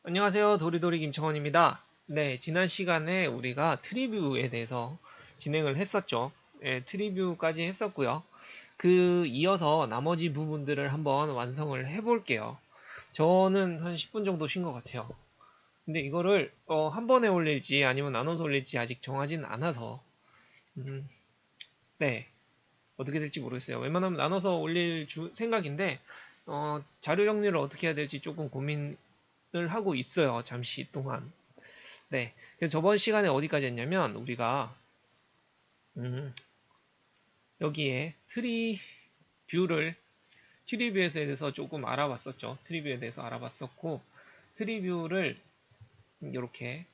안녕하세요. 도리도리 김청원입니다. 네, 지난 시간에 우리가 트리뷰에 대해서 진행을 했었죠. 네, 트리뷰까지 했었고요. 그 이어서 나머지 부분들을 한번 완성을 해볼게요. 저는 한 10분 정도 쉰 것 같아요. 근데 이거를 한 번에 올릴지 아니면 나눠서 올릴지 아직 정하진 않아서 음, 네, 어떻게 될지 모르겠어요. 웬만하면 나눠서 올릴 생각인데 자료 정리를 어떻게 해야 될지 조금 고민을 하고 있어요. 잠시 동안. 네. 그래서 저번 시간에 어디까지 했냐면 우리가 음, 여기에 트리뷰에 대해서 조금 알아봤었죠. 트리뷰에 대해서 알아봤었고 트리뷰를 이렇게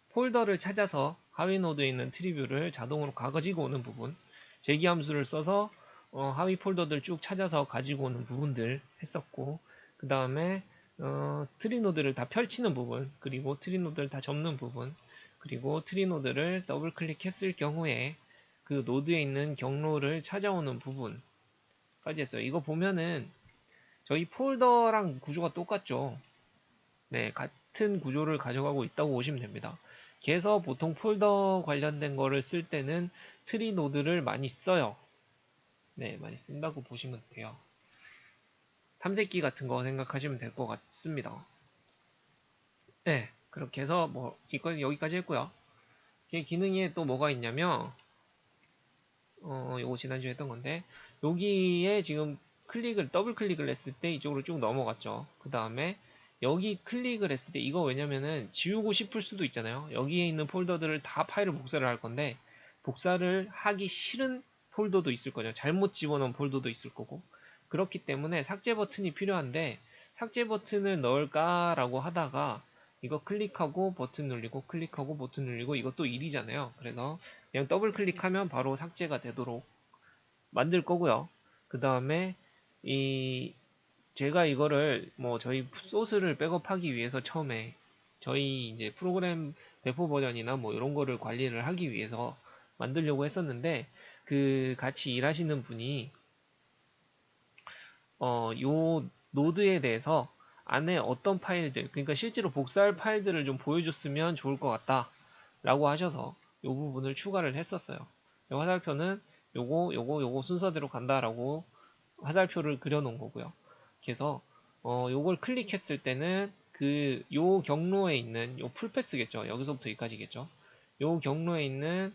폴더를 찾아서 하위 노드에 있는 트리뷰를 자동으로 가지고 오는 부분, 제기 함수를 써서 하위 폴더들 쭉 찾아서 가지고 오는 부분들 했었고, 그 다음에 트리 노드를 다 펼치는 부분, 그리고 트리 노드를 다 접는 부분, 그리고 트리 노드를 더블 클릭했을 경우에 그 노드에 있는 경로를 찾아오는 부분까지 했어요. 이거 보면은 저희 폴더랑 구조가 똑같죠. 네, 같은 구조를 가져가고 있다고 보시면 됩니다. 그래서 보통 폴더 관련된 거를 쓸 때는 트리 노드를 많이 써요. 네, 많이 쓴다고 보시면 돼요. 탐색기 같은 거 생각하시면 될 것 같습니다. 네, 그렇게 해서 뭐 이건 여기까지 했고요. 기능에 또 뭐가 있냐면 요거 지난주에 했던 건데 여기에 지금 더블 클릭을 했을 때 이쪽으로 쭉 넘어갔죠. 그 다음에 여기 클릭을 했을 때 이거 왜냐면은 지우고 싶을 수도 있잖아요. 여기에 있는 폴더들을 다 파일을 복사를 할 건데 복사를 하기 싫은 폴더도 있을 거죠. 잘못 집어넣은 폴더도 있을 거고 그렇기 때문에 삭제 버튼이 필요한데 삭제 버튼을 넣을까라고 하다가 이거 클릭하고 버튼 눌리고 클릭하고 버튼 눌리고 이것도 일이잖아요. 그래서 그냥 더블 클릭하면 바로 삭제가 되도록 만들 거고요. 그 다음에 이 제가 이거를 뭐 저희 소스를 백업하기 위해서 처음에 저희 이제 프로그램 배포 버전이나 뭐 이런 거를 관리를 하기 위해서 만들려고 했었는데 그 같이 일하시는 분이 요 노드에 대해서 안에 어떤 파일들 그러니까 실제로 복사할 파일들을 좀 보여줬으면 좋을 것 같다 라고 하셔서 요 부분을 추가를 했었어요. 화살표는 요거 순서대로 간다라고 화살표를 그려놓은 거고요. 그래서 요걸 클릭했을 때는 요 경로에 있는 요 풀패스겠죠. 여기서부터 여기까지겠죠. 요 경로에 있는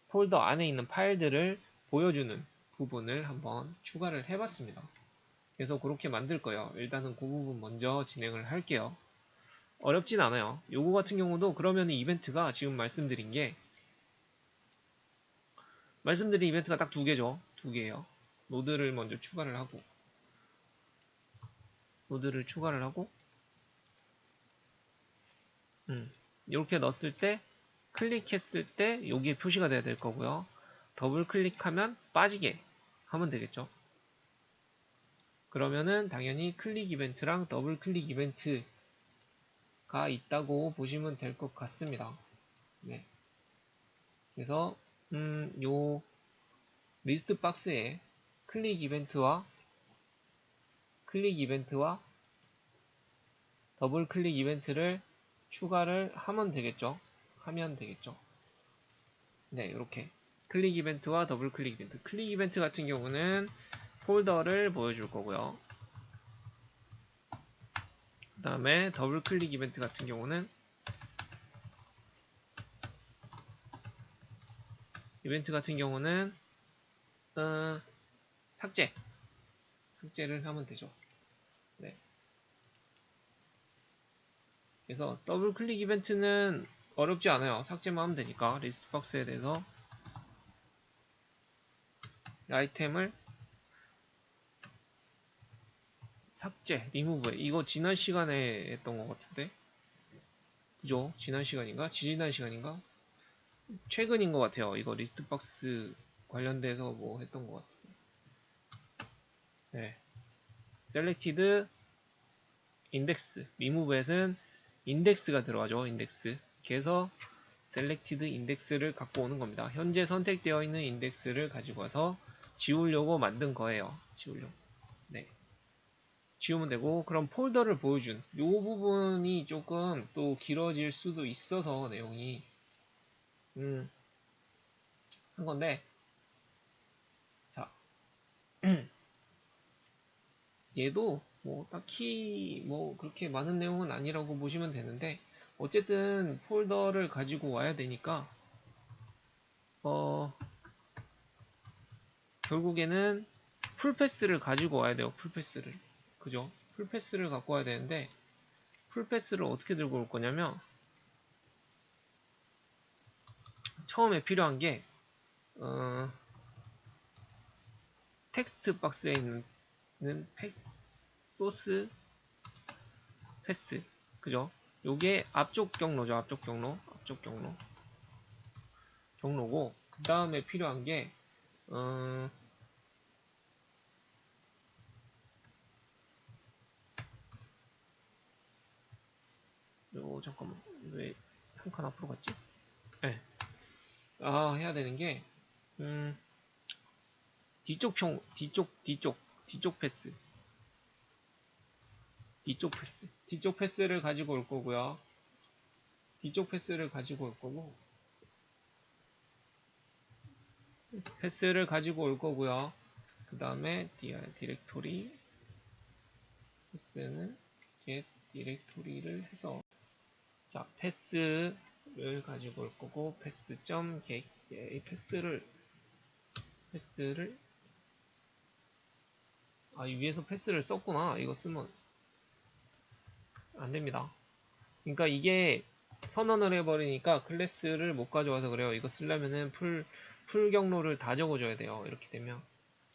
폴더 안에 있는 파일들을 보여주는 부분을 한번 추가를 해봤습니다. 그래서 그렇게 만들 거예요. 일단은 그 부분 먼저 진행을 할게요. 어렵진 않아요. 요거 같은 경우도 그러면 이벤트가 지금 말씀드린 이벤트가 딱 두 개죠. 두 개예요. 노드를 먼저 추가를 하고 이렇게 넣었을 때 클릭했을 때 여기에 표시가 돼야 될 거고요. 더블 클릭하면 빠지게 하면 되겠죠. 그러면은 당연히 클릭 이벤트랑 더블 클릭 이벤트가 있다고 보시면 될 것 같습니다. 네. 그래서 요 리스트 박스에 클릭 이벤트와 더블 클릭 이벤트를 추가를 하면 되겠죠. 네, 이렇게 클릭 이벤트와 더블 클릭 이벤트. 클릭 이벤트 같은 경우는 폴더를 보여줄 거고요. 그 다음에 더블 클릭 이벤트 같은 경우는 어, 삭제를 하면 되죠. 네. 그래서 더블 클릭 이벤트는 어렵지 않아요. 삭제만 하면 되니까 리스트 박스에 대해서 아이템을 삭제, 리무브. 이거 지난 시간에 했던 것 같은데. 그죠? 지지난 시간인가? 최근인 것 같아요. 이거 리스트 박스 관련돼서 뭐 했던 것 같아요. 네. 셀렉티드 인덱스, 리무브에는 인덱스가 들어가죠. 인덱스. 그래서 셀렉티드 인덱스를 갖고 오는 겁니다. 현재 선택되어 있는 인덱스를 가지고 와서 지우려고 만든 거예요. 네. 지우면 되고, 그럼 폴더를 보여준 요 부분이 조금 또 길어질 수도 있어서 내용이 한 건데, 자 얘도 뭐 딱히 뭐 그렇게 많은 내용은 아니라고 보시면 되는데, 어쨌든 폴더를 가지고 와야 되니까 결국에는 풀패스를 가지고 와야 돼요. 풀패스를, 그죠? 풀패스를 갖고 와야 되는데, 풀패스를 어떻게 들고 올 거냐면, 처음에 필요한 게 텍스트 박스에 있는 소스 패스, 그죠? 요게 앞쪽 경로죠. 경로고, 그 다음에 필요한 게 잠깐만, 왜 한 칸 앞으로 갔지? 네. 해야 되는 게 뒤쪽 패스, 뒤쪽 패스를 가지고 올 거고요. 그 다음에 디렉토리 패스는 get 디렉토리를 해서, 자, 패스를 가지고 올 거고, 패스.get 패스를 위에서 패스를 썼구나. 이거 쓰면 안 됩니다. 그러니까 이게 선언을 해버리니까 클래스를 못 가져와서 그래요. 이거 쓰려면은 풀 경로를 다 적어줘야 돼요. 이렇게 되면.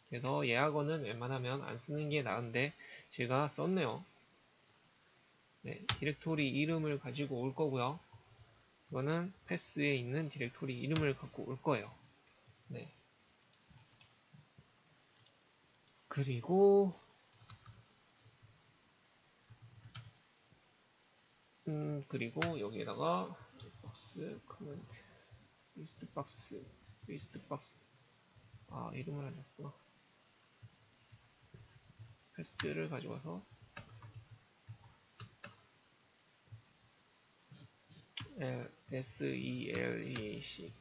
그래서 예학어는 웬만하면 안 쓰는 게 나은데 제가 썼네요. 네, 디렉토리 이름을 가지고 올 거고요. 이거는 패스에 있는 디렉토리 이름을 갖고 올 거예요. 네. 그리고 여기에다가 박스 커먼트 리스트 박스 이름을 안 줬구나. 패스를 가져와서 SELECT,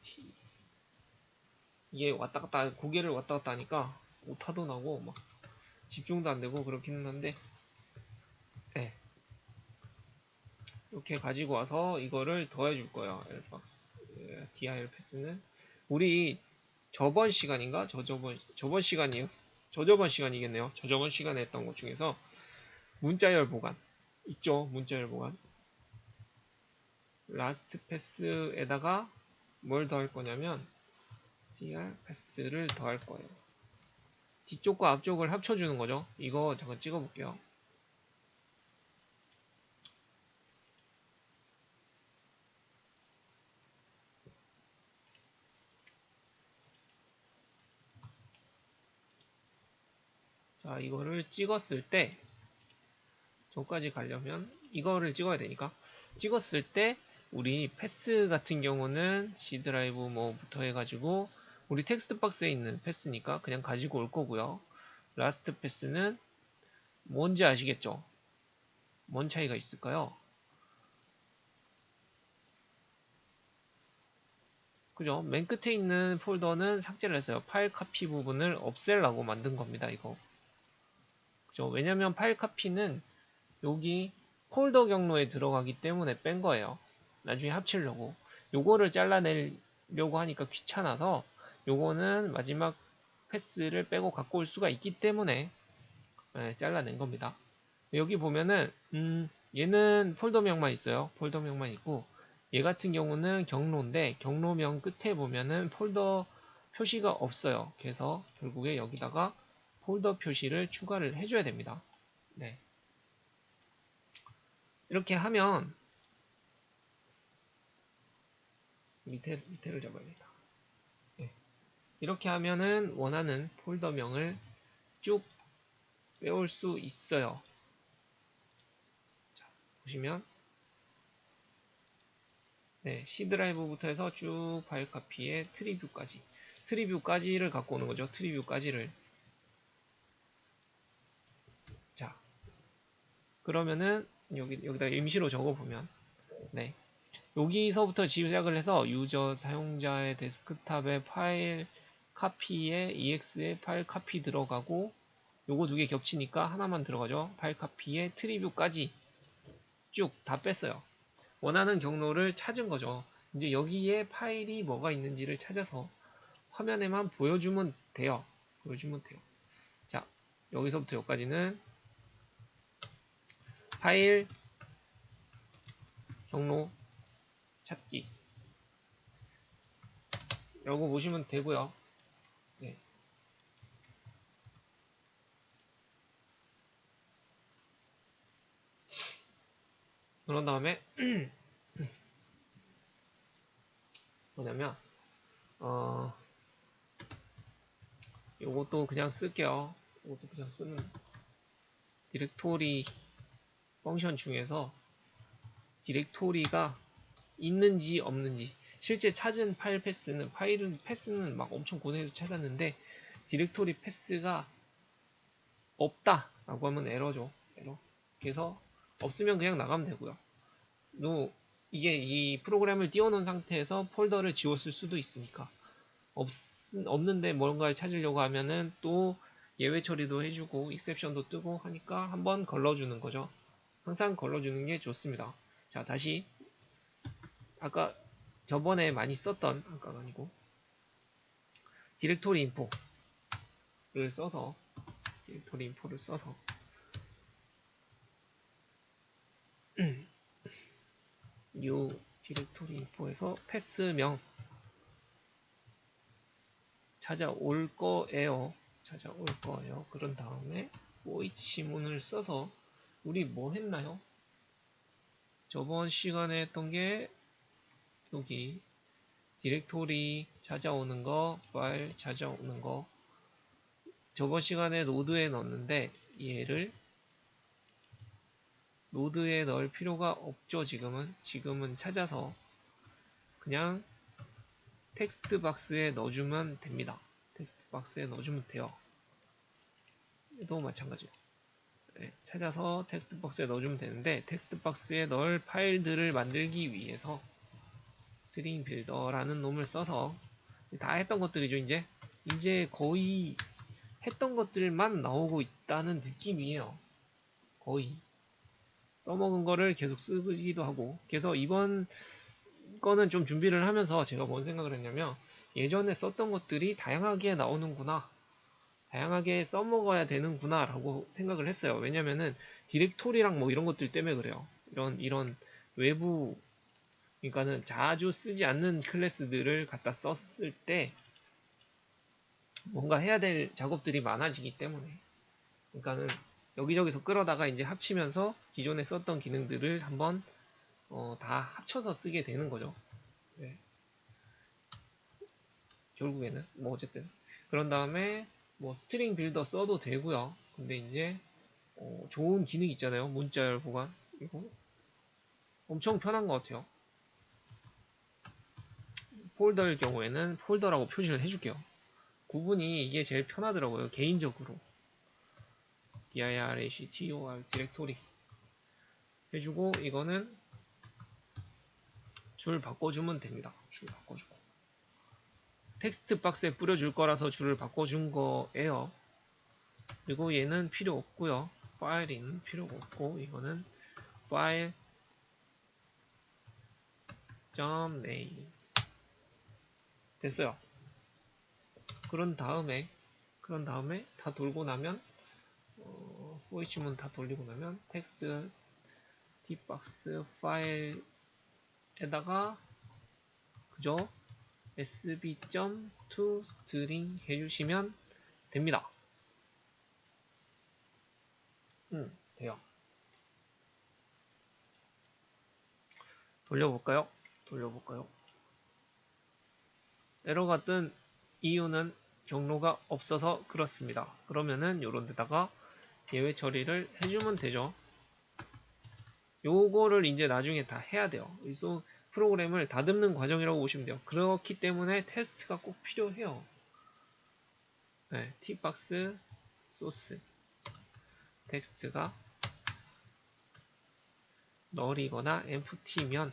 이게 고개를 왔다 갔다 하니까 오타도 나고 막 집중도 안 되고 그렇기는 한데, 네. 이렇게 가지고 와서 이거를 더해 줄 거예요. dir 패스는 우리 저번 시간인가 저번 시간이겠네요. 저번 시간에 했던 것 중에서 문자열 보관 있죠. 문자열 보관 라스트 패스에다가 뭘 더할 거냐면 dir 패스를 더할 거예요. 뒤쪽과 앞쪽을 합쳐주는 거죠. 이거 잠깐 찍어볼게요. 자, 이거를 찍었을 때, 저까지 가려면 이거를 찍어야 되니까, 찍었을 때 우리 패스 같은 경우는 C 드라이브 뭐부터 해가지고 우리 텍스트 박스에 있는 패스니까 그냥 가지고 올 거고요. 라스트 패스는 뭔지 아시겠죠? 뭔 차이가 있을까요? 그죠? 맨 끝에 있는 폴더는 삭제를 했어요. 파일 카피 부분을 없애려고 만든 겁니다. 이거. 그죠? 왜냐면 파일 카피는 여기 폴더 경로에 들어가기 때문에 뺀 거예요. 나중에 합치려고. 요거를 잘라내려고 하니까 귀찮아서 요거는 마지막 패스를 빼고 갖고 올 수가 있기 때문에 잘라낸 겁니다. 여기 보면은 얘는 폴더명만 있어요. 폴더명만 있고, 얘 같은 경우는 경로인데 경로명 끝에 보면은 폴더 표시가 없어요. 그래서 결국에 여기다가 폴더 표시를 추가를 해줘야 됩니다. 네. 이렇게 하면 밑에를 잡아야겠다. 네. 이렇게 하면은 원하는 폴더명을 쭉 빼올 수 있어요. 자, 보시면 네, C 드라이브부터 해서 쭉 파일 카피에 트리뷰까지를 갖고 오는 거죠. 트리뷰까지를. 자, 그러면은 여기다 임시로 적어보면 네. 여기서부터 시작을 해서 유저 사용자의 데스크탑에 파일 카피에 EX에 파일 카피 들어가고 요거 두 개 겹치니까 하나만 들어가죠. 파일 카피에 트리뷰까지 쭉 다 뺐어요. 원하는 경로를 찾은 거죠. 이제 여기에 파일이 뭐가 있는지를 찾아서 화면에만 보여주면 돼요. 자, 여기서부터 여기까지는 파일 경로 찾기 라고 보시면 되고요. 네. 그런 다음에 뭐냐면 요것도 그냥 쓸게요. 요것도 그냥 쓰는 디렉토리 펑션 중에서 디렉토리가 있는지 없는지 실제 찾은 파일 패스는 막 엄청 고생해서 찾았는데 디렉토리 패스가 없다 라고 하면 에러죠. 에러. 그래서 없으면 그냥 나가면 되고요. 이게 이 프로그램을 띄워놓은 상태에서 폴더를 지웠을 수도 있으니까 없는데 뭔가를 찾으려고 하면은 또 예외 처리도 해주고 익셉션도 뜨고 하니까 한번 걸러주는 거죠. 항상 걸러주는 게 좋습니다. 자, 다시 아까 저번에 많이 썼던 아까가 아니고 디렉토리 인포를 써서 new 디렉토리 인포에서 패스명 찾아올 거예요. 그런 다음에 OH문을 써서 우리 뭐 했나요? 저번 시간에 했던 게 여기 디렉토리 찾아오는 거, 파일 찾아오는 거 저번 시간에 노드에 넣었는데 얘를 노드에 넣을 필요가 없죠. 지금은 찾아서 그냥 텍스트 박스에 넣어주면 됩니다. 텍스트 박스에 넣어주면 돼요. 얘도 마찬가지로 네, 찾아서 텍스트 박스에 넣어주면 되는데 텍스트 박스에 넣을 파일들을 만들기 위해서 스트링 빌더라는 놈을 써서 다 했던 것들이죠. 이제 거의 했던 것들만 나오고 있다는 느낌이에요. 거의 써먹은 거를 계속 쓰기도 하고 그래서 이번 거는 좀 준비를 하면서 제가 뭔 생각을 했냐면 예전에 썼던 것들이 다양하게 나오는구나, 다양하게 써먹어야 되는구나 라고 생각을 했어요. 왜냐면은 디렉토리랑 뭐 이런 것들 때문에 그래요. 이런 외부 그러니까는 자주 쓰지 않는 클래스들을 갖다 썼을 때 뭔가 해야 될 작업들이 많아지기 때문에 그러니까는 여기저기서 끌어다가 이제 합치면서 기존에 썼던 기능들을 한번 다 합쳐서 쓰게 되는 거죠. 네. 결국에는 뭐 어쨌든 그런 다음에 뭐 스트링 빌더 써도 되고요. 근데 이제 좋은 기능 있잖아요. 문자열 보관 이거 엄청 편한 것 같아요. 폴더일 경우에는 폴더라고 표시를 해줄게요. 구분이 이게 제일 편하더라고요. 개인적으로 diractor 디렉토리 해주고 이거는 줄 바꿔주면 됩니다. 줄 바꿔주고 텍스트 박스에 뿌려줄 거라서 줄을 바꿔준 거예요. 그리고 얘는 필요 없고요. 파일은 필요가 없고 이거는 파일 .name 됐어요. 그런 다음에 다 돌고 나면 foeach문 다 돌리고 나면 텍스트 tbox 파일에다가 그저 sb.toString 해주시면 됩니다. 돼요. 돌려볼까요? 에러가 뜬 이유는 경로가 없어서 그렇습니다. 그러면은 요런 데다가 예외 처리를 해주면 되죠. 요거를 이제 나중에 다 해야 돼요. 그래서 프로그램을 다듬는 과정이라고 보시면 돼요. 그렇기 때문에 테스트가 꼭 필요해요. 네, tbox 소스 텍스트가 null이거나 empty면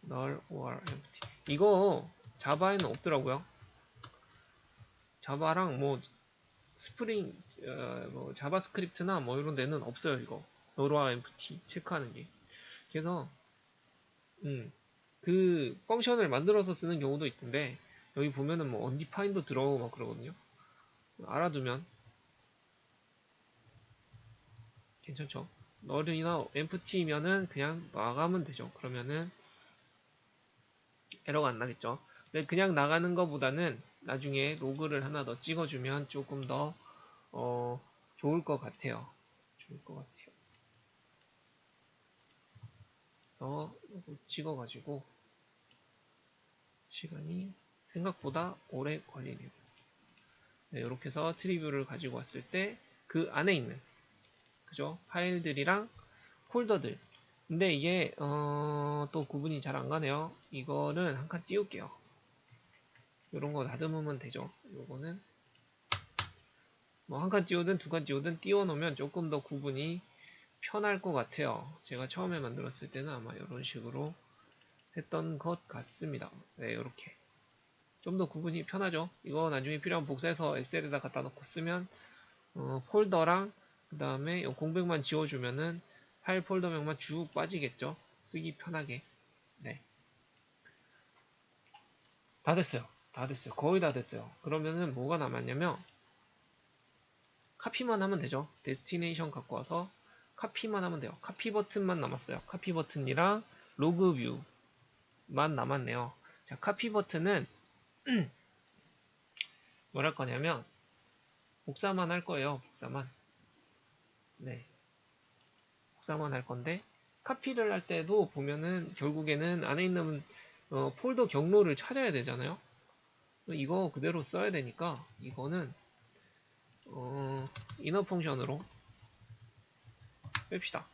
null or empty. 이거 자바에는 없더라고요. 자바랑 뭐 스프링 뭐 자바스크립트나 뭐 이런 데는 없어요. 이거 null or empty 체크하는 게. 그래서 그 펑션을 만들어서 쓰는 경우도 있던데 여기 보면은 뭐 undefined도 들어오고 막 그러거든요. 알아두면 괜찮죠. null이나 empty면은 그냥 나가면 되죠. 그러면은 에러가 안 나겠죠. 근데 그냥 나가는 것보다는 나중에 로그를 하나 더 찍어주면 조금 더 좋을 것 같아요. 좋을 것 같아요. 그래서 로그 찍어가지고 시간이 생각보다 오래 걸리네요. 네, 이렇게 해서 트리뷰를 가지고 왔을 때 그 안에 있는 그죠? 파일들이랑 폴더들. 근데 이게 또 구분이 잘 안 가네요. 이거는 한 칸 띄울게요. 이런 거 다듬으면 되죠. 요거는 뭐 한 칸 띄우든 두 칸 띄우든 띄워 놓으면 조금 더 구분이 편할 것 같아요. 제가 처음에 만들었을 때는 아마 이런 식으로 했던 것 같습니다. 네, 이렇게 좀 더 구분이 편하죠. 이거 나중에 필요하면 복사해서 엑셀에다 갖다 놓고 쓰면 폴더랑 그 다음에 공백만 지워주면은 파일 폴더명만 쭉 빠지겠죠. 쓰기 편하게. 네, 다 됐어요. 다 됐어요. 거의 다 됐어요. 그러면은 뭐가 남았냐면 카피만 하면 되죠. 데스티네이션 갖고 와서 카피만 하면 돼요. 카피 버튼만 남았어요. 카피 버튼이랑 로그 뷰만 남았네요. 자, 카피 버튼은 뭘 할 거냐면 복사만 할 거예요. 복사만. 네, 복사만 할 건데 카피를 할 때도 보면은 결국에는 안에 있는 폴더 경로를 찾아야 되잖아요. 이거 그대로 써야 되니까 이거는 이너 펑션으로 뺍시다.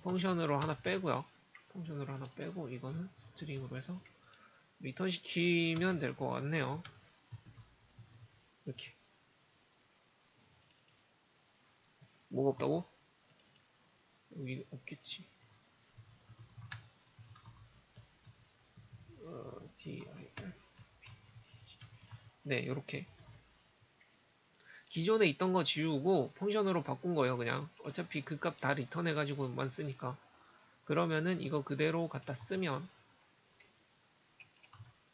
펑션으로 하나 빼고요. 펑션으로 하나 빼고 이거는 스트링으로 해서 리턴 시키면 될 것 같네요. 이렇게. 뭐가 없다고? 여기 없겠지. dir. 네, 이렇게. 기존에 있던 거 지우고 펑션으로 바꾼 거예요, 그냥. 어차피 그 값 다 리턴해가지고만 쓰니까. 그러면은 이거 그대로 갖다 쓰면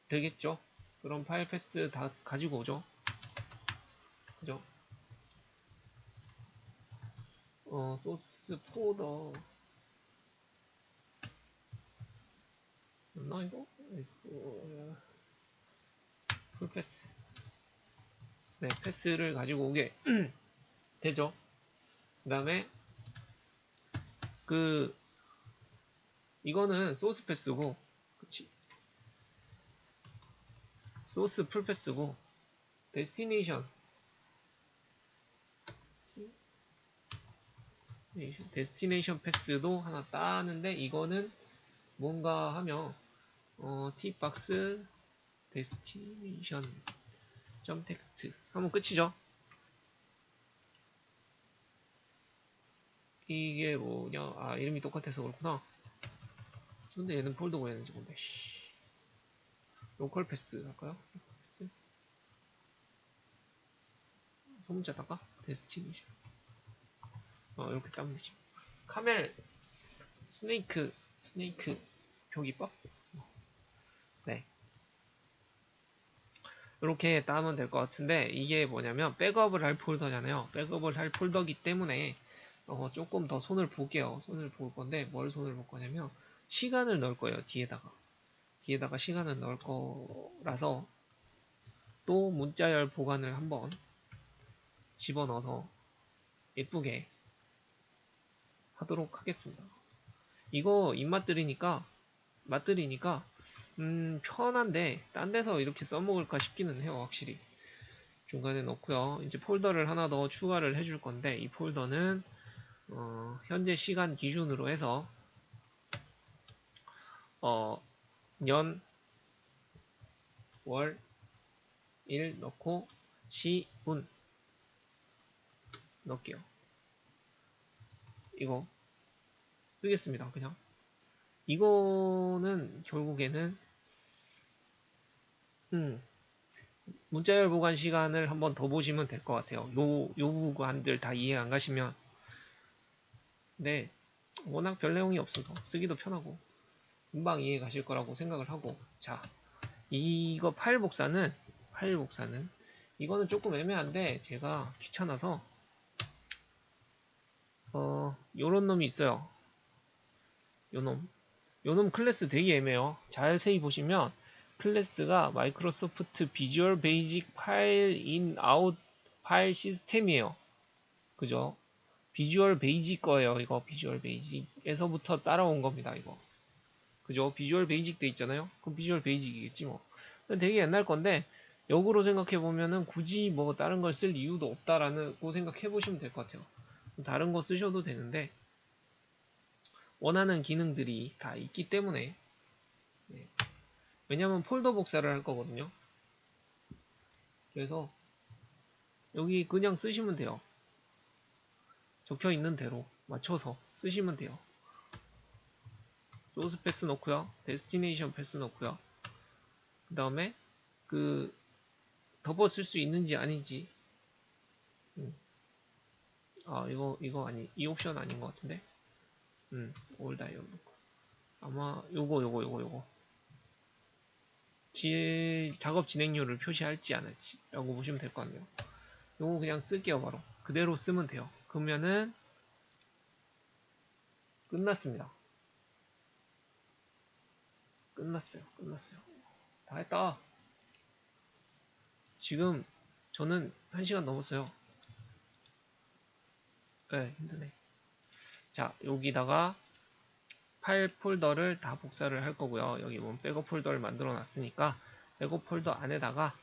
되겠죠? 그럼 파일 패스 다 가지고 오죠? 그죠? 소스 폴더. 맞나, 이거? 풀 패스. 네, 패스를 가지고 오게 되죠? 그 다음에 그 이거는 소스 패스고 그치 소스 풀 패스고 데스티네이션 패스도 하나 따는데 이거는 뭔가 하면 tbox destination text 하면 끝이죠. 이게 뭐냐, 아 이름이 똑같아서 그렇구나. 근데 얘는 폴더고 얘는 지금 뭔데. 로컬 패스 할까요? 패스. 소문자 할까? 데스티네이션. 이렇게 따면 되지. 카멜 스네이크 표기법. 네, 이렇게 따면 될 것 같은데 이게 뭐냐면 백업을 할 폴더잖아요. 백업을 할 폴더기 때문에 조금 더 손을 볼게요. 손을 볼 건데 뭘 손을 볼 거냐면 시간을 넣을 거예요. 뒤에다가 시간을 넣을 거라서 또 문자열 보관을 한번 집어넣어서 예쁘게 하도록 하겠습니다. 이거 입맛들이니까 맛들이니까 편한데 딴 데서 이렇게 써먹을까 싶기는 해요. 확실히 중간에 넣고요. 이제 폴더를 하나 더 추가를 해줄 건데 이 폴더는 현재 시간 기준으로 해서 년, 월, 일 넣고 시운 넣을게요. 이거 쓰겠습니다. 그냥 이거는 결국에는 문자열 보관 시간을 한번 더 보시면 될 것 같아요. 요 구간들 다 이해 안 가시면. 네, 워낙 별 내용이 없어서 쓰기도 편하고 금방 이해 가실 거라고 생각을 하고. 자, 이거 파일 복사는 이거는 조금 애매한데 제가 귀찮아서 요런 놈이 있어요. 요놈 클래스 되게 애매해요. 자세히 보시면 클래스가 마이크로소프트 비주얼 베이직 파일 인 아웃 파일 시스템이에요. 그죠? 비주얼 베이직 거예요. 이거 비주얼 베이직에서부터 따라온 겁니다. 이거. 그죠? 비주얼 베이직 돼 있잖아요. 그럼 비주얼 베이직이겠지 뭐. 되게 옛날 건데 역으로 생각해 보면은 굳이 뭐 다른 걸 쓸 이유도 없다라고 생각해 보시면 될 것 같아요. 다른 거 쓰셔도 되는데 원하는 기능들이 다 있기 때문에. 네. 왜냐면 폴더 복사를 할 거거든요. 그래서 여기 그냥 쓰시면 돼요. 적혀 있는 대로 맞춰서 쓰시면 돼요. 소스 패스 넣고요. 데스티네이션 패스 넣고요. 그 다음에 그 덮어 쓸 수 있는지 아닌지. 아, 이거 아니, 이 옵션 아닌 것 같은데. 올 다이얼 놓고. 아마 요거. 작업 진행률을 표시할지 안 할지 라고 보시면 될 것 같네요. 요거 그냥 쓸게요. 바로 그대로 쓰면 돼요. 그러면은 끝났습니다. 끝났어요. 다 했다. 지금 저는 1시간 넘었어요. 네, 힘드네. 자, 여기다가 파일 폴더를 다 복사를 할 거고요. 여기 보면 백업 폴더를 만들어 놨으니까 백업 폴더 안에다가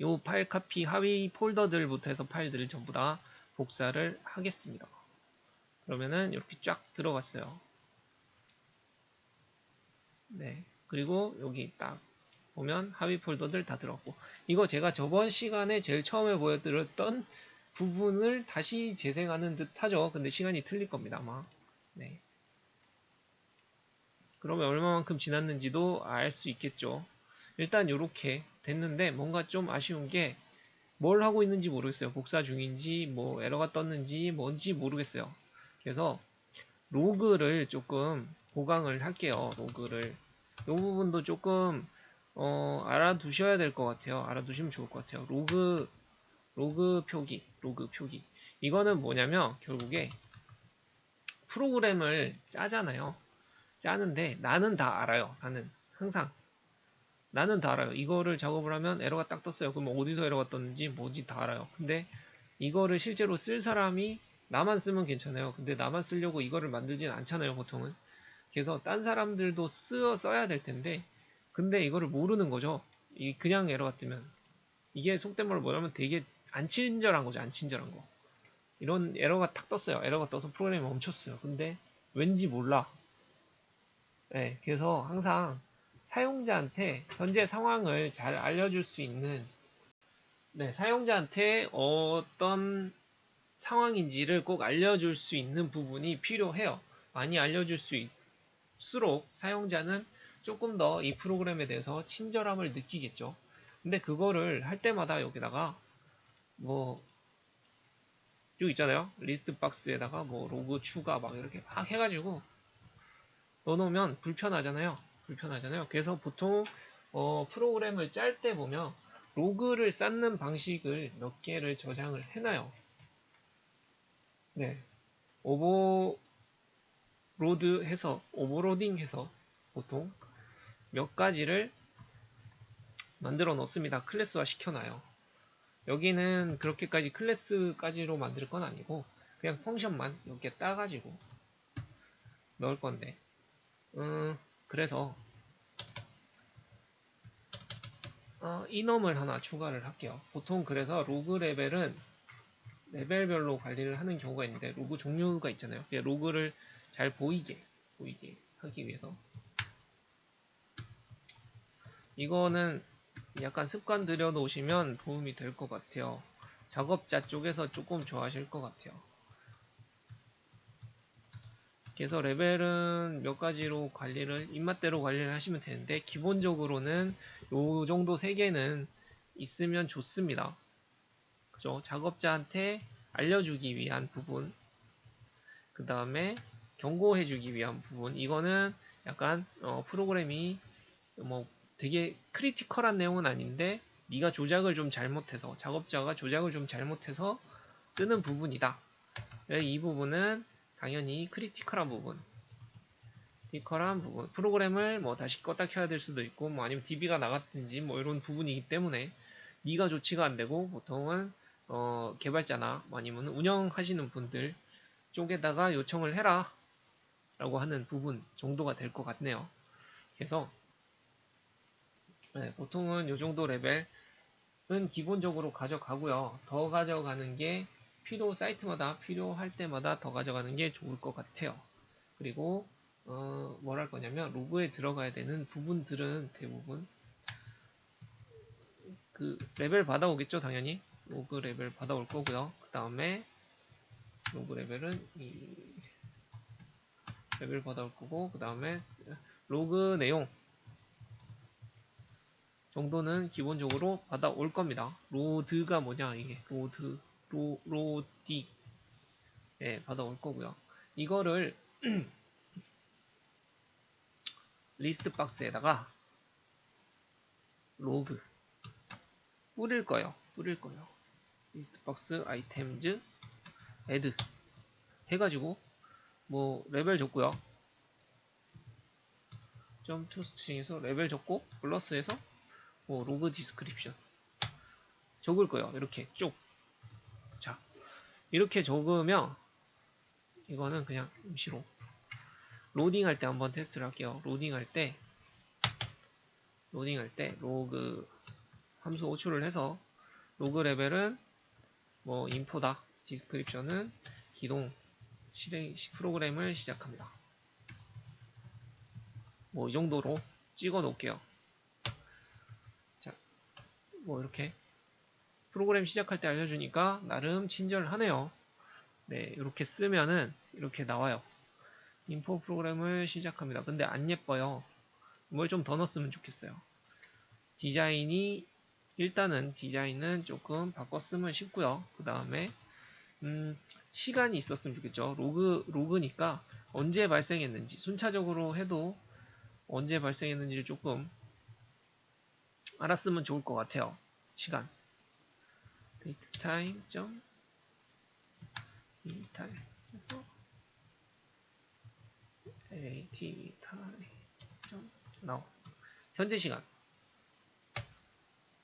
요 파일 카피 하위 폴더들부터 해서 파일들을 전부 다 복사를 하겠습니다. 그러면은 이렇게 쫙 들어갔어요. 네. 그리고 여기 딱 보면 하위 폴더들 다 들어갔고, 이거 제가 저번 시간에 제일 처음에 보여드렸던 부분을 다시 재생하는 듯 하죠. 근데 시간이 틀릴 겁니다, 아마. 네. 그러면 얼마만큼 지났는지도 알 수 있겠죠. 일단 이렇게 됐는데 뭔가 좀 아쉬운 게 뭘 하고 있는지 모르겠어요. 복사 중인지 뭐 에러가 떴는지 뭔지 모르겠어요. 그래서 로그를 조금 보강을 할게요. 로그를. 이 부분도 조금 알아두셔야 될 것 같아요. 알아두시면 좋을 것 같아요. 로그 표기. 이거는 뭐냐면 결국에 프로그램을 짜잖아요. 짜는데 나는 다 알아요. 나는 다 알아요. 이거를 작업을 하면 에러가 딱 떴어요. 그럼 어디서 에러가 떴는지 뭐지 다 알아요. 근데 이거를 실제로 쓸 사람이 나만 쓰면 괜찮아요. 근데 나만 쓰려고 이거를 만들진 않잖아요, 보통은. 그래서 딴 사람들도 써야 될 텐데, 근데 이거를 모르는 거죠. 그냥 에러가 뜨면. 이게 속된 말로 뭐냐면 되게 안 친절한 거죠, 안 친절한 거. 이런 에러가 탁 떴어요. 에러가 떠서 프로그램이 멈췄어요. 근데 왠지 몰라. 네, 그래서 항상 사용자한테 현재 상황을 잘 알려줄 수 있는, 네, 사용자한테 어떤 상황인지를 꼭 알려줄 수 있는 부분이 필요해요. 많이 알려줄 수 있을수록 사용자는 조금 더 이 프로그램에 대해서 친절함을 느끼겠죠. 근데 그거를 할 때마다 여기다가 뭐 여기 있잖아요. 리스트 박스에다가 뭐 로그 추가 막 이렇게 막 해가지고 넣어놓으면 불편하잖아요. 그래서 보통 프로그램을 짤 때 보면 로그를 쌓는 방식을 몇 개를 저장을 해놔요. 네. 오버로딩 해서 보통 몇 가지를 만들어 놓습니다. 클래스화 시켜놔요. 여기는 그렇게까지 클래스까지로 만들 건 아니고 그냥 펑션만 몇 개 따가지고 넣을 건데, 그래서 이놈을 하나 추가를 할게요. 보통 그래서 로그 레벨은 레벨별로 관리를 하는 경우가 있는데, 로그 종류가 있잖아요. 로그를 잘 보이게 하기 위해서 이거는 약간 습관 들여 놓으시면 도움이 될 것 같아요. 작업자 쪽에서 조금 좋아하실 것 같아요. 그래서 레벨은 몇 가지로 관리를, 입맛대로 관리를 하시면 되는데, 기본적으로는 요 정도 3개는 있으면 좋습니다. 그죠? 작업자한테 알려주기 위한 부분, 그 다음에 경고해주기 위한 부분, 이거는 약간 프로그램이 뭐 되게 크리티컬한 내용은 아닌데 네가 조작을 좀 잘못해서, 작업자가 조작을 좀 잘못해서 뜨는 부분이다. 이 부분은 당연히 크리티컬한 부분, 프로그램을 뭐 다시 껐다 켜야 될 수도 있고, 뭐 아니면 DB가 나갔든지 뭐 이런 부분이기 때문에 네가 조치가 안 되고, 보통은 개발자나 아니면 운영하시는 분들 쪽에다가 요청을 해라 라고 하는 부분 정도가 될 것 같네요. 그래서 보통은 이 정도 레벨은 기본적으로 가져가고요. 더 가져가는 게 사이트마다 필요할 때마다 더 가져가는 게 좋을 것 같아요. 그리고 뭘 할 거냐면, 로그에 들어가야 되는 부분들은 대부분 그 레벨 받아오겠죠, 당연히. 로그 레벨 받아올 거고요. 그 다음에 로그 레벨은 이 레벨 받아올 거고, 그 다음에 로그 내용 정도는 기본적으로 받아올 겁니다. 로드가 뭐냐, 이게 로디 받아올 거고요. 이거를 리스트 박스에다가 로그 뿌릴 거예요. 리스트 박스 아이템즈 애드 해가지고 뭐 레벨 줬고요. 점 투 스트링에서 레벨 줬고, 플러스에서 뭐 로그 디스크립션 적을 거예요. 이렇게 쭉. 자, 이렇게 적으면 이거는 그냥 임시로 로딩할 때 한번 테스트를 할게요. 로딩할 때 로그 함수 호출을 해서 로그 레벨은 뭐 인포다, 디스크립션은 기동 프로그램을 시작합니다. 뭐 이 정도로 찍어 놓을게요. 자, 뭐 이렇게 프로그램 시작할 때 알려주니까 나름 친절하네요. 네, 이렇게 쓰면은 이렇게 나와요. 인포 프로그램을 시작합니다. 근데 안 예뻐요. 뭘 좀 더 넣었으면 좋겠어요. 일단은 디자인은 조금 바꿨으면 싶고요. 그 다음에 시간이 있었으면 좋겠죠. 로그니까 언제 발생했는지, 순차적으로 해도 언제 발생했는지를 조금 알았으면 좋을 것 같아요. 시간. datetime. datetime. now. 현재 시간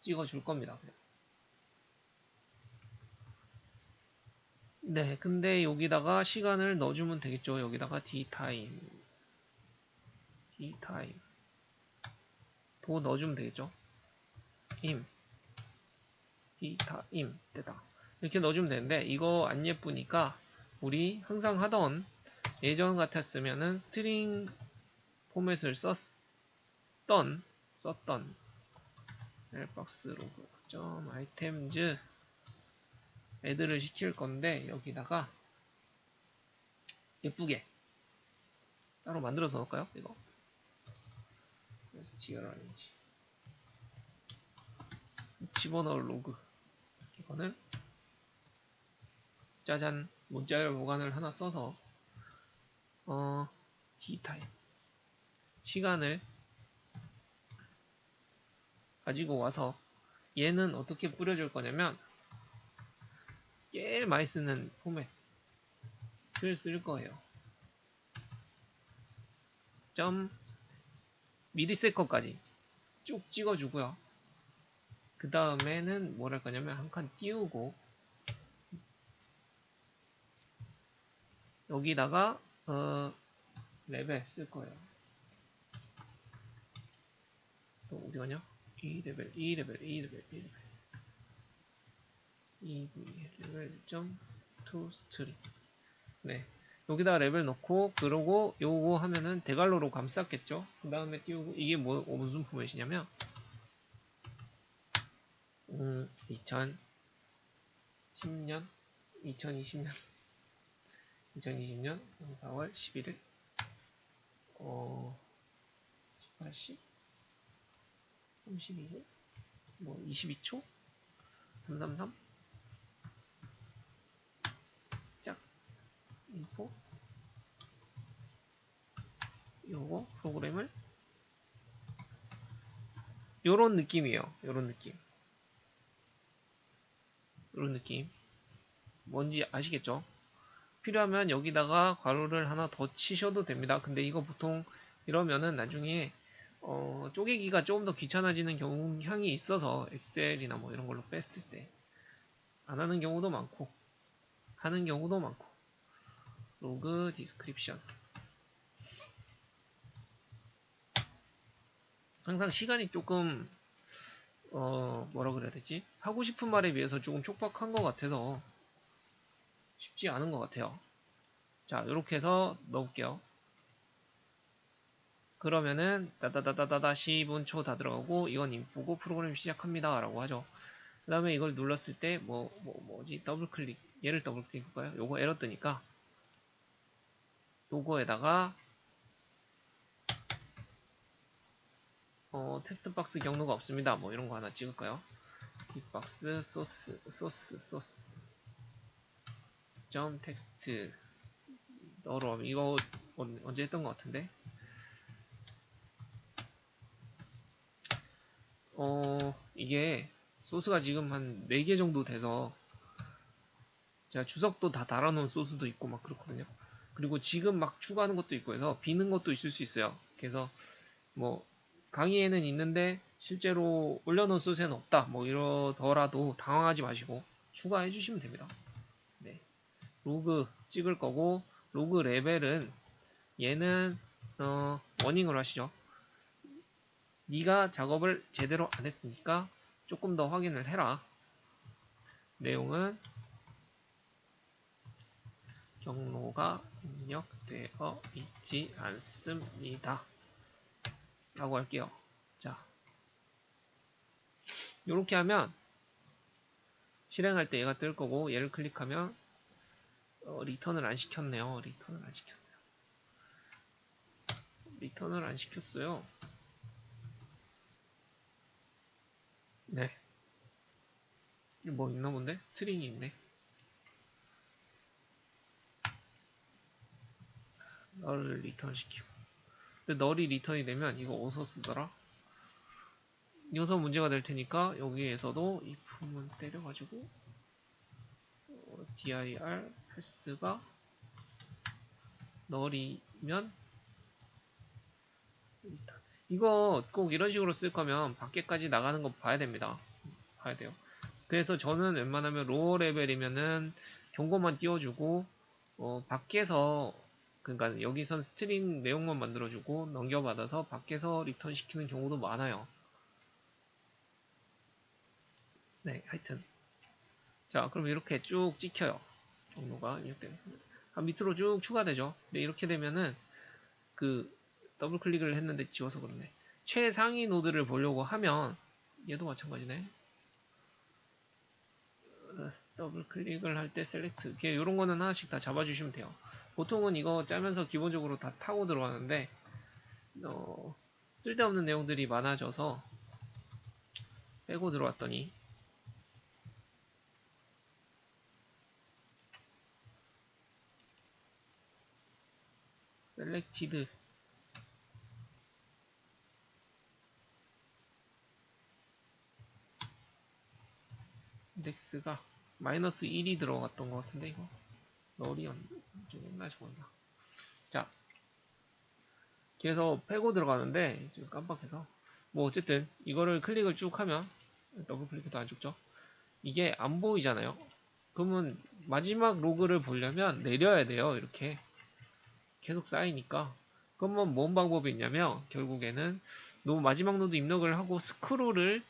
찍어줄 겁니다. 네, 근데 여기다가 시간을 넣어주면 되겠죠. 여기다가 dtime 도 넣어주면 되겠죠. dtime 됐다. 이렇게 넣어주면 되는데, 이거 안 예쁘니까 우리 항상 하던, 예전 같았으면은 스트링 포맷을 썼던 앨박스 로그 점 아이템즈 애드를 시킬 건데, 여기다가 예쁘게 따로 만들어서 넣을까요? 이거 string 집어넣을 로그, 이거는 짜잔, 문자열 보관을 하나 써서 dtime 시간을 가지고 와서, 얘는 어떻게 뿌려줄 거냐면 제일 많이 쓰는 포맷을 쓸 거예요. 점 미리세컨까지 쭉 찍어주고요. 그 다음에는 뭘 할 거냐면 한 칸 띄우고, 여기다가 레벨 쓸 거예요. 또 어디 가냐? E 레벨 레벨 점 to string. 네, 여기다가 레벨 넣고, 그러고 요거 하면은 대괄호로 감쌌겠죠. 그 다음에 띄우고, 이게 무슨 포맷이냐면 2010년 2020년 4월 11일 18시 32분 22초 333 짝 인포 요거 프로그램을 요런 느낌이에요. 요런 느낌 뭔지 아시겠죠? 필요하면 여기다가 괄호를 하나 더 치셔도 됩니다. 근데 이거 보통 이러면은 나중에 쪼개기가 조금 더 귀찮아지는 경향이 있어서 엑셀이나 뭐 이런 걸로 뺐을 때 안 하는 경우도 많고 하는 경우도 많고. 로그 디스크립션 항상 시간이 조금 뭐라 그래야 되지? 하고 싶은 말에 비해서 조금 촉박한 것 같아서 쉽지 않은 것 같아요. 자, 이렇게 해서 넣을게요. 그러면은 다다다다다다 10분 초 다 들어가고 이건 인포고 프로그램 시작합니다 라고 하죠. 그 다음에 이걸 눌렀을 때 뭐지 더블 클릭 얘를 더블 클릭할까요? 요거 에러 뜨니까 요거에다가 텍스트 박스 경로가 없습니다. 뭐 이런 거 하나 찍을까요? 빅박스 소스 점 텍스트 너로 이거 언제 했던 것 같은데 이게 소스가 지금 한 4개 정도 돼서 제가 주석도 다 달아놓은 소스도 있고 막 그렇거든요. 그리고 지금 막 추가하는 것도 있고 해서 비는 것도 있을 수 있어요. 그래서 뭐 강의에는 있는데 실제로 올려놓은 소스에는 없다 뭐 이러더라도 당황하지 마시고 추가해 주시면 됩니다. 네. 로그 찍을 거고 로그 레벨은 얘는 워닝을 하시죠. 네가 작업을 제대로 안 했으니까 조금 더 확인을 해라. 내용은 경로가 입력되어 있지 않습니다. 라고 할게요. 자, 이렇게 하면 실행할 때 얘가 뜰 거고 얘를 클릭하면 리턴을 안 시켰네요. 리턴을 안 시켰어요. 네. 뭐 있나 본데? 스트링이 있네. 너를 리턴시키고. 근데 널이 리턴이 되면 이거 어디서 쓰더라? 이어서 문제가 될 테니까 여기에서도 if문 때려가지고 dir 패스가 널이면 리턴. 이거 꼭 이런 식으로 쓸 거면 밖에까지 나가는 거 봐야 됩니다. 봐야 돼요. 그래서 저는 웬만하면 로어 레벨이면은 경고만 띄워주고 밖에서 그러니까 여기선 스트링 내용만 만들어주고 넘겨받아서 밖에서 리턴 시키는 경우도 많아요. 네, 하여튼 자 그럼 이렇게 쭉 찍혀요. 경로가 이렇게 밑으로 쭉 추가되죠. 근데 이렇게 되면은 그 더블 클릭을 했는데 지워서 그러네. 최상위 노드를 보려고 하면 얘도 마찬가지네. 더블 클릭을 할 때 셀렉트 이런 거는 하나씩 다 잡아주시면 돼요. 보통은 이거 짜면서 기본적으로 다 타고 들어가는데 쓸데없는 내용들이 많아져서 빼고 들어왔더니 셀렉티드 인덱스가 마이너스 1이 들어갔던 것 같은데 이거 널이 좀 옛날 저건가. 자 그래서 빼고 들어가는데 지금 깜빡해서 뭐 어쨌든 이거를 클릭을 쭉 하면 더블 클릭해도 안 죽죠. 이게 안 보이잖아요. 그러면 마지막 로그를 보려면 내려야 돼요. 이렇게 계속 쌓이니까. 그러면 뭔 방법이 있냐면 결국에는 마지막 노드 입력을 하고 스크롤을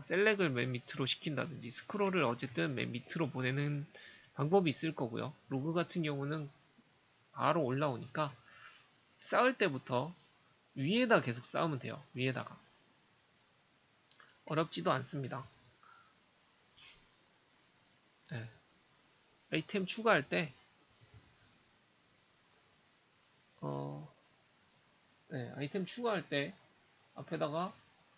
셀렉을 맨 밑으로 시킨다든지 스크롤을 어쨌든 맨 밑으로 보내는 방법이 있을 거고요. 로그 같은 경우는 바로 올라오니까 쌓을 때부터 위에다 계속 쌓으면 돼요. 위에다가 어렵지도 않습니다. 네. 아이템 추가할 때 네, 아이템 추가할 때 앞에다가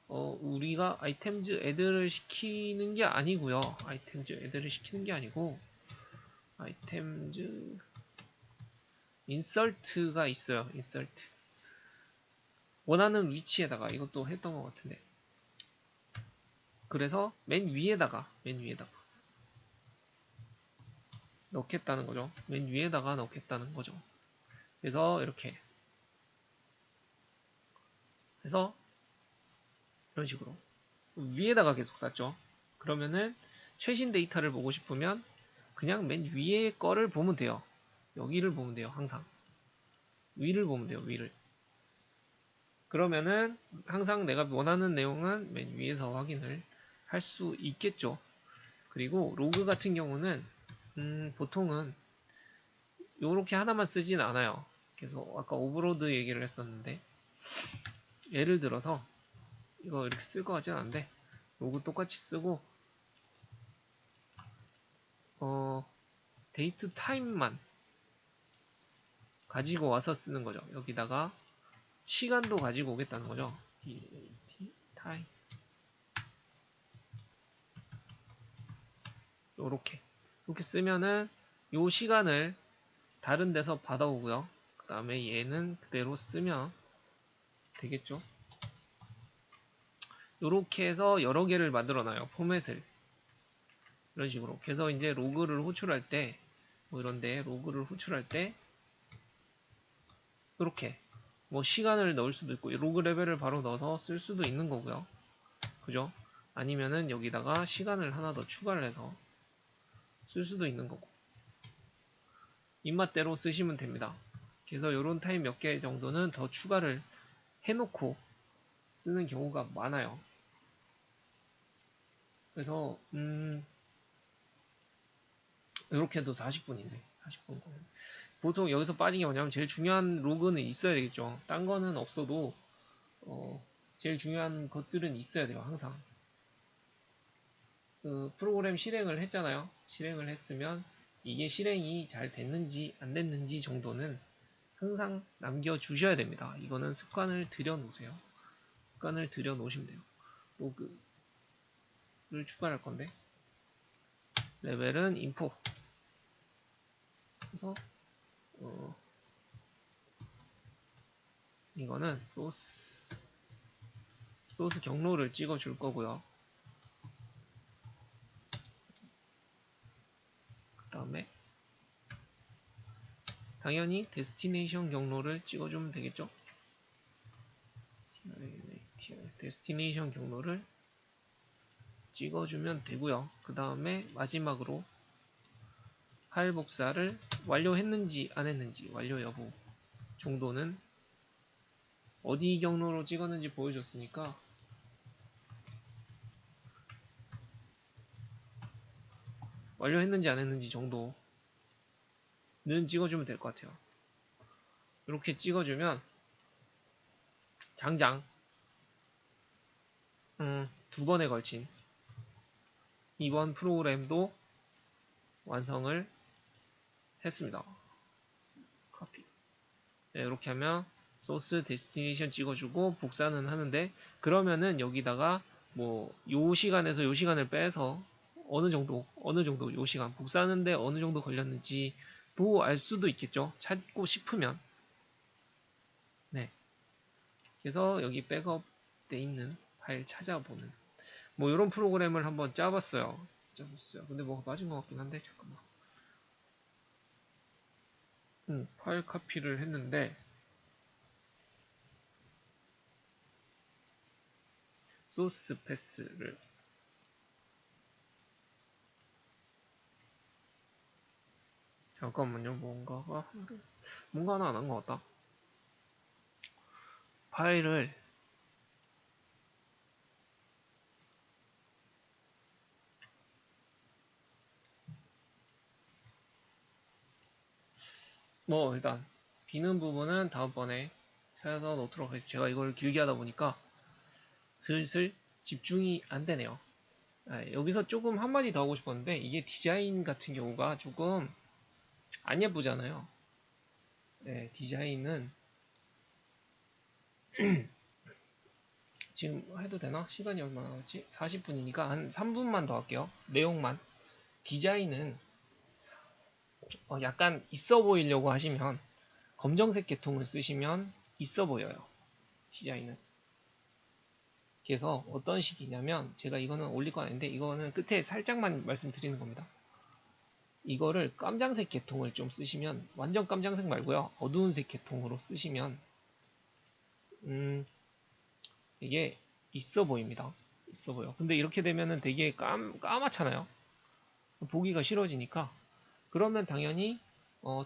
우리가 아이템즈 애드를 시키는 게 아니고요. 아이템즈 애드를 시키는 게 아니고 아이템즈 인설트가 있어요. 인설트. 원하는 위치에다가 이것도 했던 것 같은데. 그래서 맨 위에다가 넣겠다는 거죠. 맨 위에다가 넣겠다는 거죠. 그래서 이렇게 해서 이런 식으로 위에다가 계속 쌌죠. 그러면은 최신 데이터를 보고 싶으면 그냥 맨 위에 거를 보면 돼요. 여기를 보면 돼요. 항상 위를 보면 돼요. 위를. 그러면은 항상 내가 원하는 내용은 맨 위에서 확인을 할 수 있겠죠. 그리고 로그 같은 경우는 보통은 이렇게 하나만 쓰진 않아요. 그래서 아까 오버로드 얘기를 했었는데 예를 들어서 이거 이렇게 쓸 것 같진 않은데 로그 똑같이 쓰고 데이트 타임만 가지고 와서 쓰는 거죠. 여기다가 시간도 가지고 오겠다는 거죠. date 타임 요렇게 이렇게 쓰면은 요 시간을 다른 데서 받아오고요. 그 다음에 얘는 그대로 쓰면 되겠죠. 요렇게 해서 여러 개를 만들어 놔요. 포맷을 이런 식으로. 그래서 이제 로그를 호출할 때 뭐 이런데 로그를 호출할 때 이렇게 뭐 시간을 넣을 수도 있고 로그 레벨을 바로 넣어서 쓸 수도 있는 거고요. 그죠? 아니면은 여기다가 시간을 하나 더 추가를 해서 쓸 수도 있는 거고 입맛대로 쓰시면 됩니다. 그래서 이런 타입 몇 개 정도는 더 추가를 해놓고 쓰는 경우가 많아요. 그래서 이렇게 해도 40분이네. 40분. 보통 여기서 빠진 게 뭐냐면 제일 중요한 로그는 있어야 되겠죠. 딴 거는 없어도 제일 중요한 것들은 있어야 돼요. 항상. 그 프로그램 실행을 했잖아요. 실행을 했으면 이게 실행이 잘 됐는지 안 됐는지 정도는 항상 남겨주셔야 됩니다. 이거는 습관을 들여놓으세요. 습관을 들여놓으시면 돼요. 로그를 추가할 건데 레벨은 인포 그래서 이거는 소스 경로를 찍어 줄 거고요. 그 다음에 당연히 데스티네이션 경로를 찍어주면 되겠죠. 데스티네이션 경로를 찍어주면 되고요. 그 다음에 마지막으로 파일 복사를 완료했는지 안 했는지 완료 여부 정도는 어디 경로로 찍었는지 보여줬으니까 완료했는지 안 했는지 정도는 찍어주면 될 것 같아요. 이렇게 찍어주면 장장 두 번에 걸친 이번 프로그램도 완성을 했습니다. 카피. 네, 이렇게 하면 소스 데스티네이션 찍어주고 복사는 하는데 그러면은 여기다가 뭐 요 시간에서 요 시간을 빼서 어느 정도 요 시간 복사하는데 어느 정도 걸렸는지도 알 수도 있겠죠. 찾고 싶으면. 네. 그래서 여기 백업돼 있는 파일 찾아보는 뭐 이런 프로그램을 한번 짜봤어요. 근데 뭐가 빠진 것 같긴 한데 잠깐만. 파일 카피를 했는데 소스 패스를 잠깐만요. 뭔가 하나 안 한 것 같다. 파일을 뭐 일단 비는 부분은 다음번에 찾아서 놓도록 하겠습니다. 제가 이걸 길게 하다 보니까 슬슬 집중이 안 되네요. 여기서 조금 한마디 더 하고 싶었는데, 이게 디자인 같은 경우가 조금 안 예쁘잖아요. 네, 디자인은 지금 해도 되나? 시간이 얼마나 남았지? 40분이니까 한 3분만 더 할게요. 내용만. 디자인은 약간 있어 보이려고 하시면 검정색 계통을 쓰시면 있어 보여요. 디자인은. 그래서 어떤 식이냐면, 제가 이거는 올릴 건 아닌데 이거는 끝에 살짝만 말씀드리는 겁니다. 이거를 깜장색 계통을 좀 쓰시면, 완전 깜장색 말고요, 어두운 색 계통으로 쓰시면 이게 있어 보입니다. 있어 보여. 근데 이렇게 되면은 되게 까맣잖아요. 보기가 싫어지니까. 그러면 당연히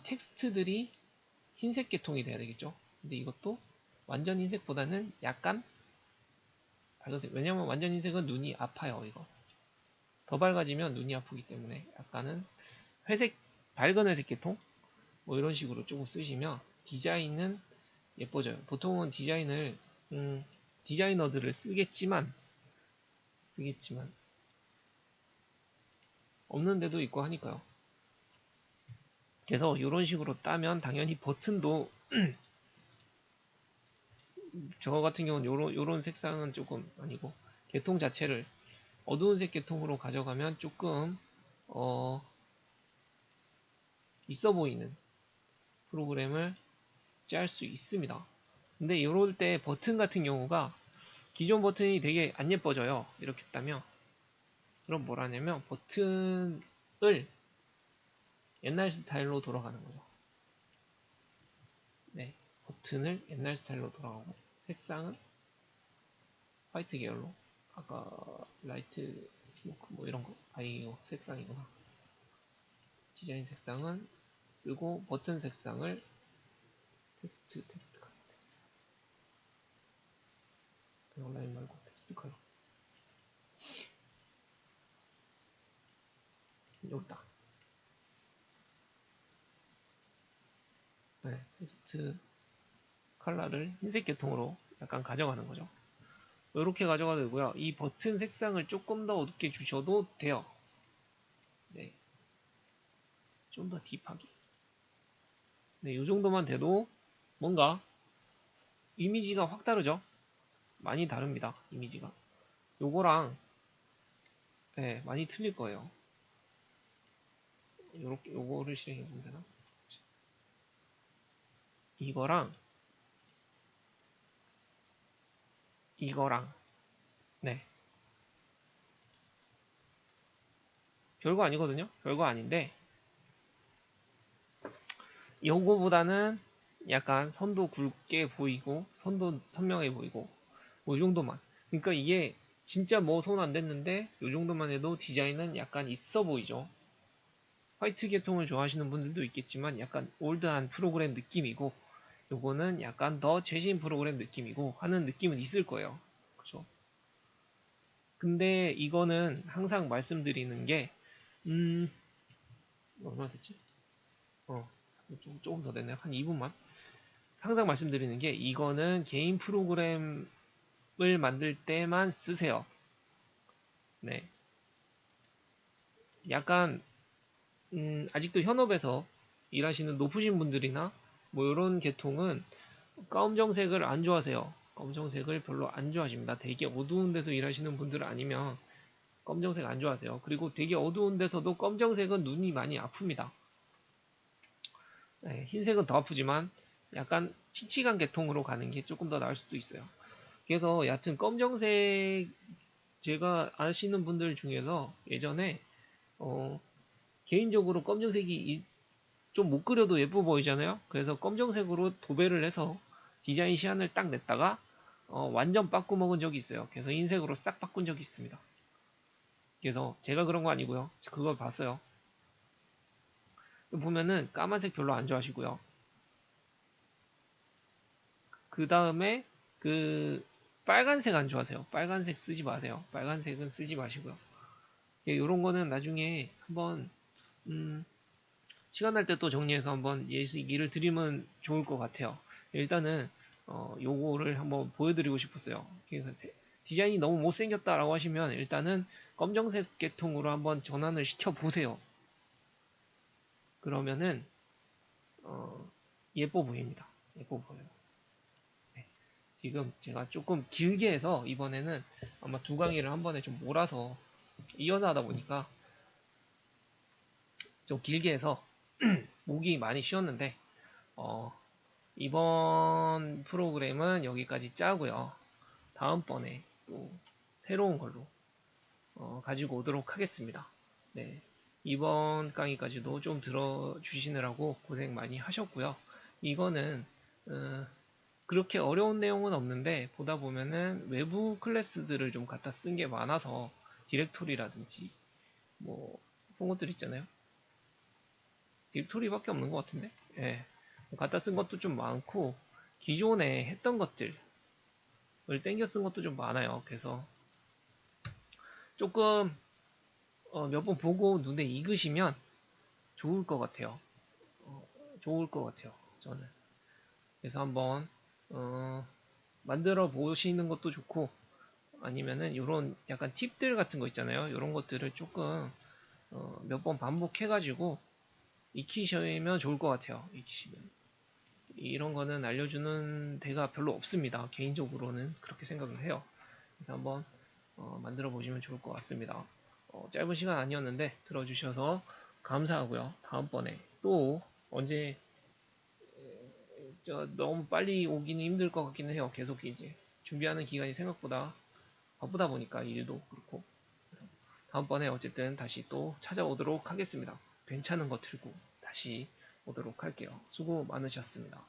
텍스트들이 흰색 계통이 돼야 되겠죠. 근데 이것도 완전 흰색보다는 약간 밝은색. 왜냐면 완전 흰색은 눈이 아파요. 이거 더 밝아지면 눈이 아프기 때문에 약간은 회색, 밝은 회색 계통 뭐 이런 식으로 조금 쓰시면 디자인은 예뻐져요. 보통은 디자이너들을 쓰겠지만 없는 데도 있고 하니까요. 그래서 이런 식으로 따면 당연히 버튼도 저 같은 경우는 요런 색상은 조금 아니고, 계통 자체를 어두운 색 계통으로 가져가면 조금 있어 보이는 프로그램을 짤 수 있습니다. 근데 이럴 때 버튼 같은 경우가 기존 버튼이 되게 안 예뻐져요. 이렇게 따면. 그럼 뭐라냐면 버튼을 옛날 스타일로 돌아가는 거죠. 네, 버튼을 옛날 스타일로 돌아가고, 색상은 화이트 계열로, 아까 라이트 스모크 뭐 이런 거, 이거 색상이구나. 디자인 색상은 쓰고, 버튼 색상을 텍스트 컬러, 온라인 말고 텍스트 컬러 여기다. 네, 텍스트 컬러를 흰색 계통으로 약간 가져가는 거죠. 이렇게 가져가도 되고요. 이 버튼 색상을 조금 더 어둡게 주셔도 돼요. 네, 좀 더 딥하게. 네, 이 정도만 돼도 뭔가 이미지가 확 다르죠? 많이 다릅니다. 이미지가. 요거랑 네, 많이 틀릴 거예요. 요거를 실행해 보면 되나? 이거랑 이거랑 네, 별거 아니거든요. 별거 아닌데 요거보다는 약간 선도 굵게 보이고 선도 선명해 보이고 뭐 이 정도만. 그러니까 이게 진짜 뭐 손 안 댔는데 요 정도만 해도 디자인은 약간 있어 보이죠. 화이트 계통을 좋아하시는 분들도 있겠지만 약간 올드한 프로그램 느낌이고, 요거는 약간 더 최신 프로그램 느낌이고 하는 느낌은 있을 거예요. 그죠? 근데 이거는 항상 말씀드리는 게, 얼마나 됐지? 어, 조금 더 됐네요. 한 2분만. 항상 말씀드리는 게, 이거는 개인 프로그램을 만들 때만 쓰세요. 네. 약간, 아직도 현업에서 일하시는 높으신 분들이나 뭐 이런 계통은 검정색을 안 좋아하세요. 검정색을 별로 안 좋아하십니다. 되게 어두운 데서 일하시는 분들 아니면 검정색 안 좋아하세요. 그리고 되게 어두운 데서도 검정색은 눈이 많이 아픕니다. 네, 흰색은 더 아프지만 약간 칙칙한 계통으로 가는 게 조금 더 나을 수도 있어요. 그래서 여하튼 검정색, 제가 아시는 분들 중에서 예전에 개인적으로 검정색이 좀 못 그려도 예뻐 보이잖아요. 그래서 검정색으로 도배를 해서 디자인 시안을 딱 냈다가 완전 빠꾸 먹은 적이 있어요. 그래서 흰색으로 싹 바꾼 적이 있습니다. 그래서 제가 그런 거 아니고요. 그걸 봤어요. 보면은 까만색 별로 안 좋아하시고요. 그 다음에 그 빨간색 안 좋아하세요. 빨간색 쓰지 마세요. 빨간색은 쓰지 마시고요. 이런 거는 나중에 한번 시간 날 때 또 정리해서 한번 예시기를 드리면 좋을 것 같아요. 일단은 요거를 한번 보여드리고 싶었어요. 디자인이 너무 못생겼다라고 하시면 일단은 검정색 계통으로 한번 전환을 시켜 보세요. 그러면은 예뻐 보입니다. 예뻐 보여요. 네. 지금 제가 조금 길게 해서 이번에는 아마 두 강의를 한 번에 좀 몰아서 이어서 하다 보니까 좀 길게 해서 목이 많이 쉬었는데 이번 프로그램은 여기까지 짜고요. 다음번에 또 새로운 걸로 가지고 오도록 하겠습니다. 네. 이번 강의까지도 좀 들어주시느라고 고생 많이 하셨고요. 이거는 그렇게 어려운 내용은 없는데 보다 보면은 외부 클래스들을 좀 갖다 쓴 게 많아서 디렉토리라든지 뭐 그런 것들 있잖아요. 디렉토리밖에 없는 것 같은데. 예. 갖다 쓴 것도 좀 많고 기존에 했던 것들을 땡겨 쓴 것도 좀 많아요. 그래서 조금 몇 번 보고 눈에 익으시면 좋을 것 같아요. 좋을 것 같아요. 저는. 그래서 한번 만들어 보시는 것도 좋고 아니면은 이런 약간 팁들 같은 거 있잖아요. 이런 것들을 조금 몇 번 반복해가지고 익히시면 좋을 것 같아요. 익히시면. 이런 거는 알려주는 데가 별로 없습니다. 개인적으로는 그렇게 생각을 해요. 그래서 한번 만들어 보시면 좋을 것 같습니다. 짧은 시간 아니었는데 들어주셔서 감사하고요. 다음번에 또 언제 너무 빨리 오기는 힘들 것 같기는 해요. 계속 이제 준비하는 기간이 생각보다 바쁘다 보니까 일도 그렇고. 그래서 다음번에 어쨌든 다시 또 찾아오도록 하겠습니다. 괜찮은 거 들고 다시 오도록 할게요. 수고 많으셨습니다.